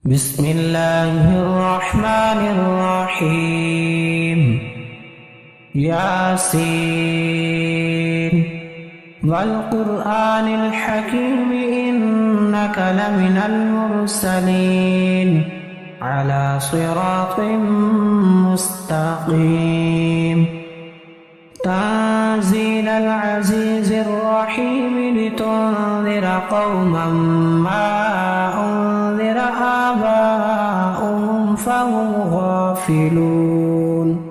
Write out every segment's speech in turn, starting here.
بسم الله الرحمن الرحيم ياسين والقرآن الحكيم إنك لمن المرسلين على صراط مستقيم تنزيل العزيز الرحيم لتنذر قوما ما أنذر آباؤهم فهم غافلون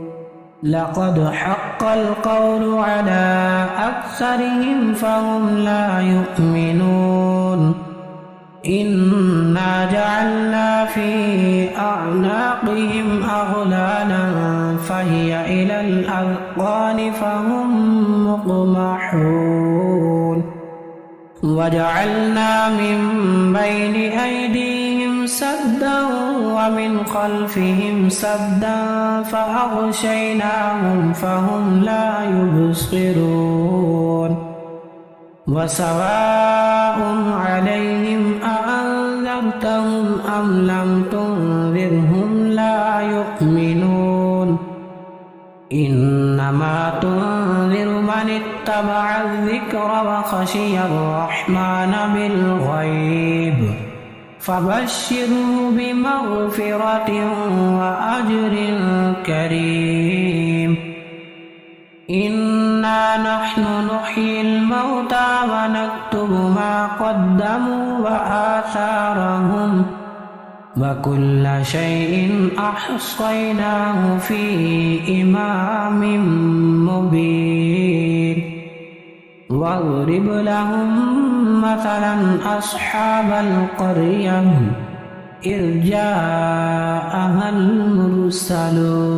لقد حق القول على أكثرهم فهم لا يؤمنون إنا جعلنا في أعناقهم أغلالا فهي إلى الأذقان فهم مقمحون وجعلنا من بين أيديهم سدا ومن خلفهم سدا فأغشيناهم فهم لا يبصرون وسواء عليهم أأنذرتهم أم لم تنذرهم لا يؤمنون إنما تنذر من اتبع الذكر وخشي الرحمن بالغيب فبشره بمغفرة وأجر كريم إنا نحن نحيي الموتى ونكتب ما قدموا وآثارهم وكل شيء أحصيناه في إمام مبين واضرب لهم مثلا أصحاب القرية إذ جاءها المرسلون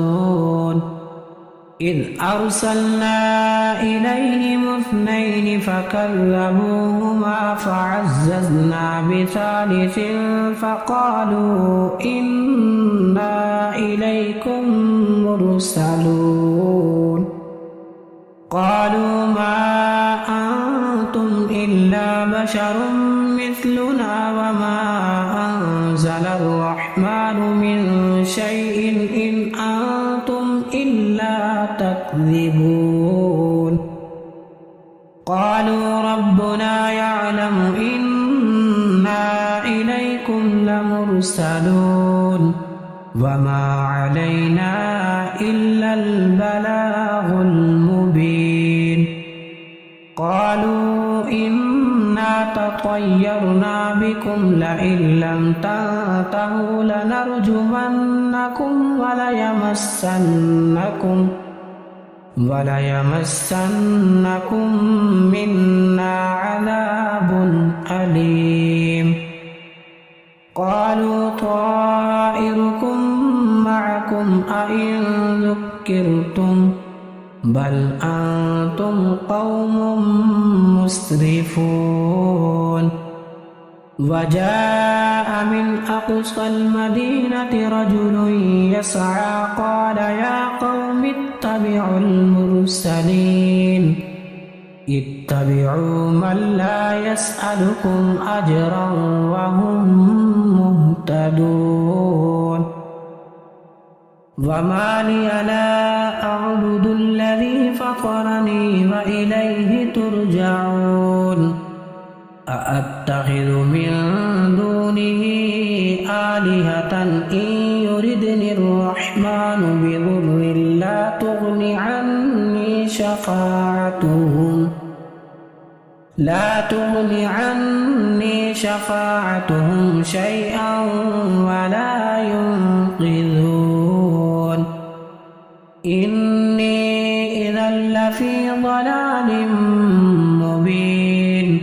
إذ أرسلنا إليهم اثنين فكذبوهما فعززنا بثالث فقالوا إنا إليكم مرسلون قالوا ما أنتم إلا بشر مثلنا وما أنزل الرحمن من شيء إن أنتم إلا تكذبون قالوا ربنا يعلم إنا إليكم لمرسلون وما علينا إلا البلاغ المبين قالوا إنا تطيرنا بكم لئن لم تنتهوا لنرجمنكم وليمسنكم منا عذاب أليم قالوا طائركم معكم أئن ذكرتم بل أنتم قوم مسرفون وجاء من أقصى المدينة رجل يسعى قال يا قوم اتبعوا المرسلين اتبعوا من لا يسألكم أجرا وهم مهتدون وما لي لا أعبد الذي فطرني وإليه ترجعون أأتخذ من دونه آلهة إن يردني الرحمن بضر لا تغني عني شفاعتهم شيئا ولا ينقذون إني إذا لفي ضلال مبين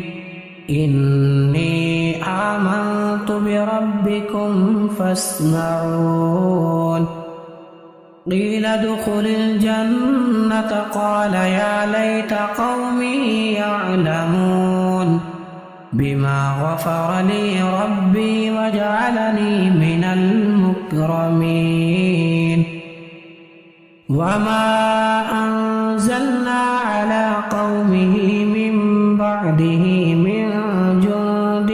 إني آمنت بربكم فاسمعون قيل ادخل الجنة قال يا ليت قومي يعلمون بما غفر لي ربي وجعلني من المكرمين وما أنزلنا على قومه من بعده من جند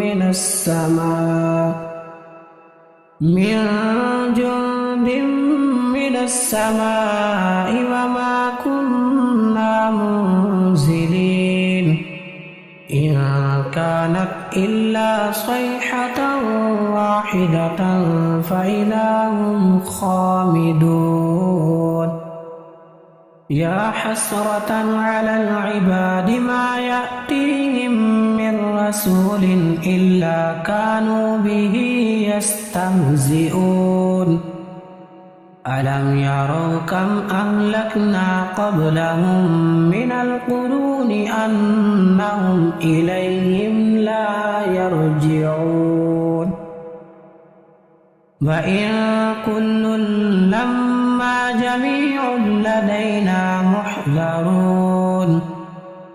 من السماء من جند من السماء وما كنا منزلين إن كانت إلا صيحة واحدة فإذا هم خامدون يا حسرة على العباد ما يأتيهم من رسول إلا كانوا به يستهزئون ألم يروا كم أهلكنا قبلهم من القرون أنهم إليهم لا يرجعون وإن كل لما جميع لدينا محضرون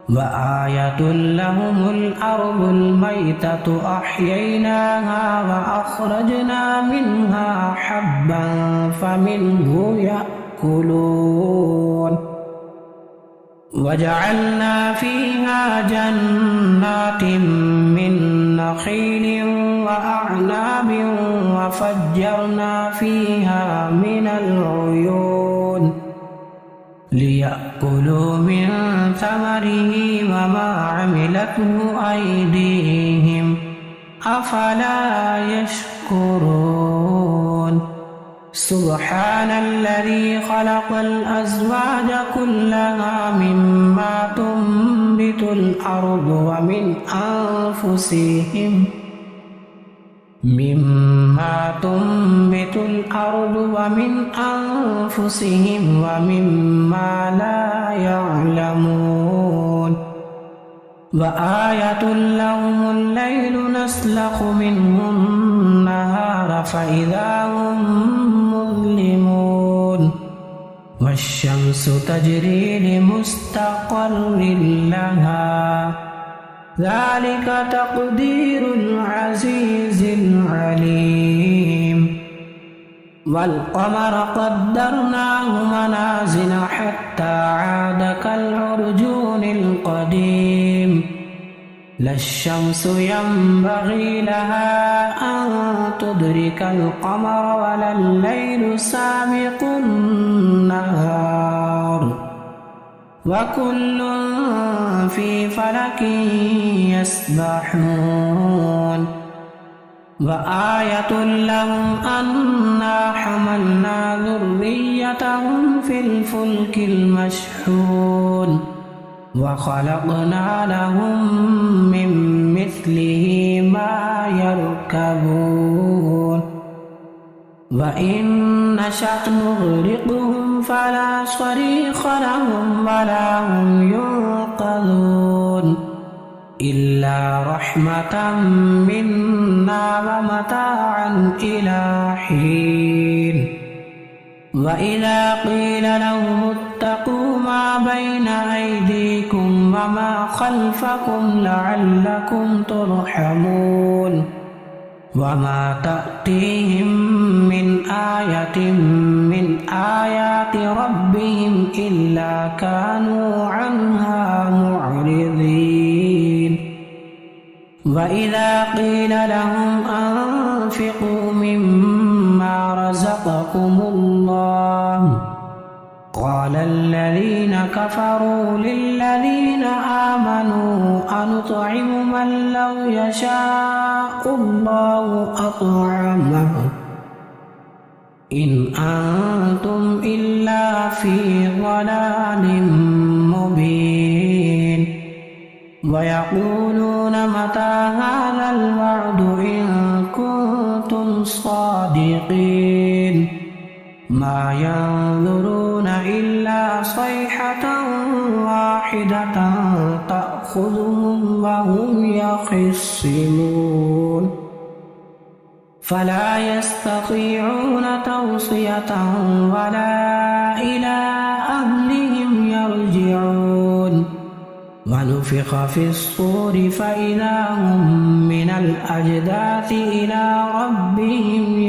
وآية لهم الأرض الميتة أحييناها وأخرجنا منها حبا فمنه يأكلون وجعلنا فيها جنات من نخيل وأعناب وفجرنا فيها من العيون ليأكلوا من ثمره وما عملته أيديهم أفلا يشكرون سبحان الذي خلق الأزواج كلها مما تنبت الأرض ومن أنفسهم ومما لا يعلمون وآية لهم الليل نسلخ منه النهار فإذا هم مظلمون والشمس تجري لمستقر لها ذلك تقدير العزيز العليم والقمر قدرناه منازل حتى عاد كالعرجون القديم لا الشمس ينبغي لها أن تدرك القمر ولا الليل سابق النهار وكل في فلك يسبحون وآية لهم أنا حملنا ذريتهم في الفلك المشحون وخلقنا لهم من مثله ما يركبون وإن نشأ نغرقهم فلا صريخ لهم ولا هم ينقذون إلا رحمة منا ومتاعا إلى حين وإذا قيل لهم اتقوا ما بين أيديكم وما خلفكم لعلكم ترحمون وما تأتيهم من آية من آيات ربهم إلا كانوا عنها معرضين وإذا قيل لهم أنفقوا مما رزقكم الله قال الذين كفروا للذين آمنوا أنطعم من لو يشاء الله أطعمه إن أنتم إلا في ضلال مبين ويقولون متى هذا الوعد إن كنتم صادقين ما ينظرون إلا صيحة واحدة تأخذهم وهم يخصمون فلا يستطيعون توصية ولا إلى أهلهم يرجعون ونفخ في الصور فإذا هم من الأجداث إلى ربهم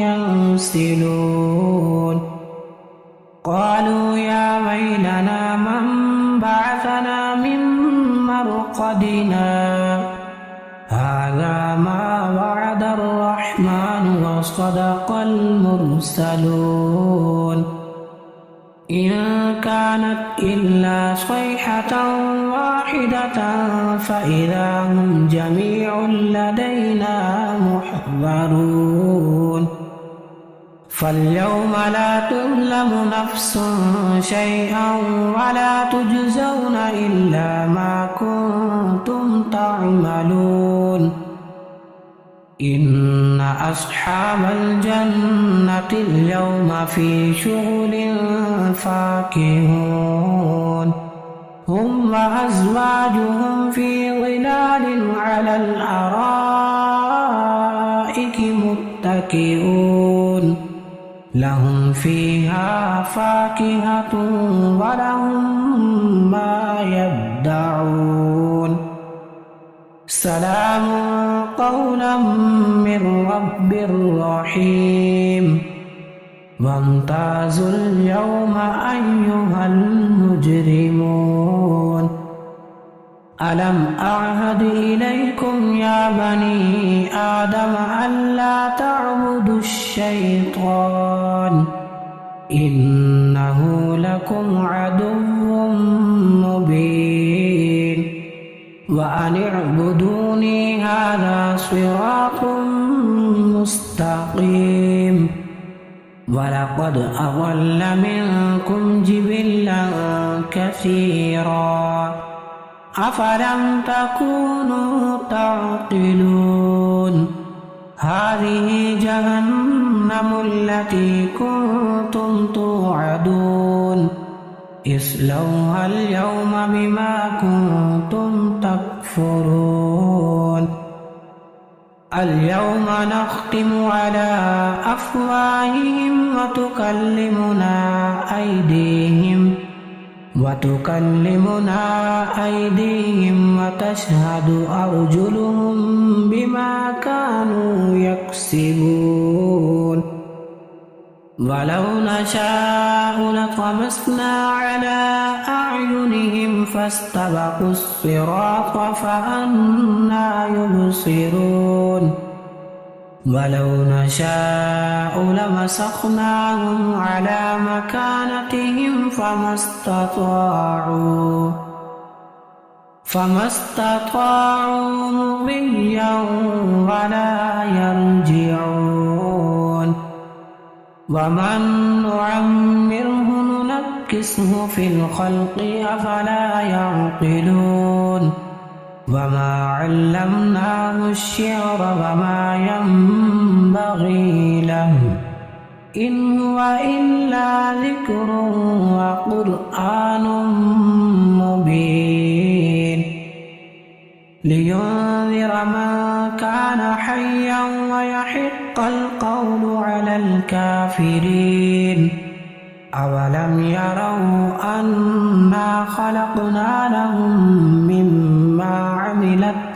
ينسلون قالوا يا ويلنا من بعثنا من مرقدنا هذا ما وعد الرحمن وصدق المرسلون إن كانت إلا صيحة واحدة فإذا هم جميع لدينا محضرون فاليوم لا تظلم نفس شيئا ولا تجزون إلا ما كنتم تعملون إن أصحاب الجنة اليوم في شغل فاكهون هم وأزواجهم في ظلال على الأرائك متكئون لهم فيها فاكهة ولهم ما يدعون سلام قولا من رب رحيم وامتازوا اليوم أيها المجرمون ألم أعهد إليكم يا بني آدم ألا تعبدوا الشيطان إنه لكم عدو مبين وأن اعبدوني هذا صراط مستقيم ولقد أضل منكم جبلا كثيرا أفلم تكونوا تعقلون هذه جهنم التي كنتم توعدون اصلوها اليوم بما كنتم تكفرون اليوم نختم على أفواههم وتكلمنا أيديهم وتشهد أرجلهم بما كانوا يكسبون ولو نشاء لطمسنا على أعينهم فاستبقوا الصراط فأنى يبصرون ولو نشاء لمسخناهم على مكانتهم فما استطاعوا مضيا ولا يرجعون ومن نعمره ننكسه في الخلق أفلا يعقلون وما علمناه الشعر وما ينبغي له إن هو إلا ذكر وقرآن مبين لينذر من كان حيا ويحق القول على الكافرين أولم يروا أنا خلقنا لهم مما عملت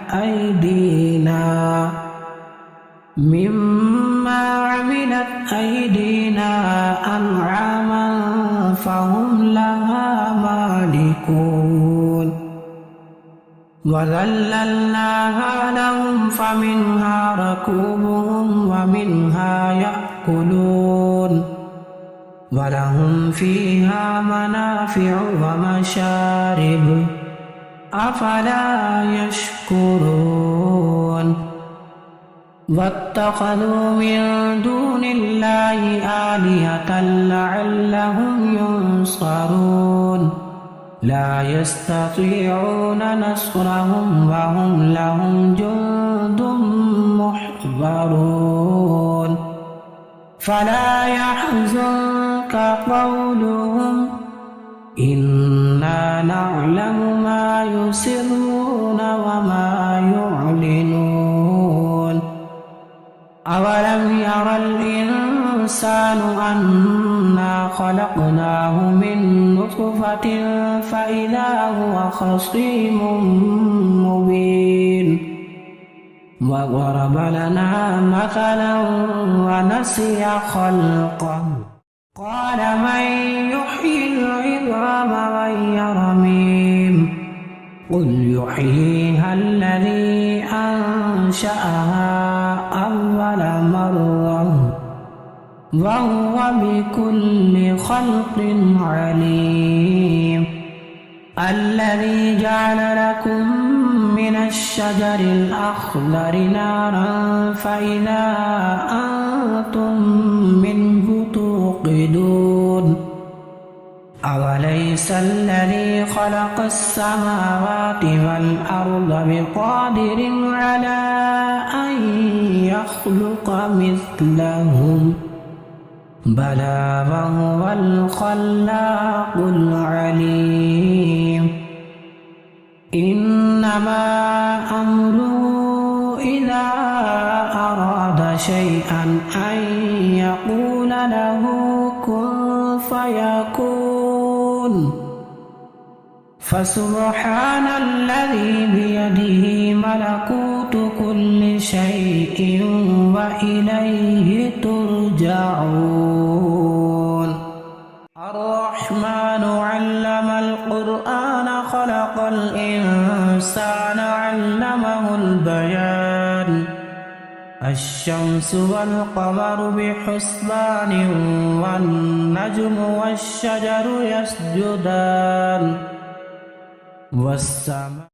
أيدينا أنعاما فهم لها مالكون وذللناها لهم فمنها ركوبهم ومنها يأكلون ولهم فيها منافع ومشارب أفلا يشكرون واتخذوا من دون الله آلهة لعلهم ينصرون لا يستطيعون نصرهم وهم لهم جند محضرون فلا يحزنك قولهم إنا نعلم ما يسرون وما يعلنون أولم ير الإنسان أنا خلقناه من نطفة فإذا هو خصيم مبين وضرب لنا مثلا ونسي خلقه قال من يحيي العظام وهي رميم قل يحييها الذي أنشأها أول مرة الله وهو بكل خلق عليم الذي جعل لكم من الشجر الأخضر نارا فإذا أنتم منه توقدون أوليس الذي خلق السماوات والأرض بقادر على أن يخلق مثلهم بلى وهو الخلاق العليم إنما أمره إذا أراد شيئا أن يقول له كن فيكون فسبحان الذي بيده ملكوت كل شيء وإليه ترجعون الرحمن علم القرآن خلق الإنسان علمه البيان الشمس والقمر بحسبان والنجم والشجر يسجدان والسماء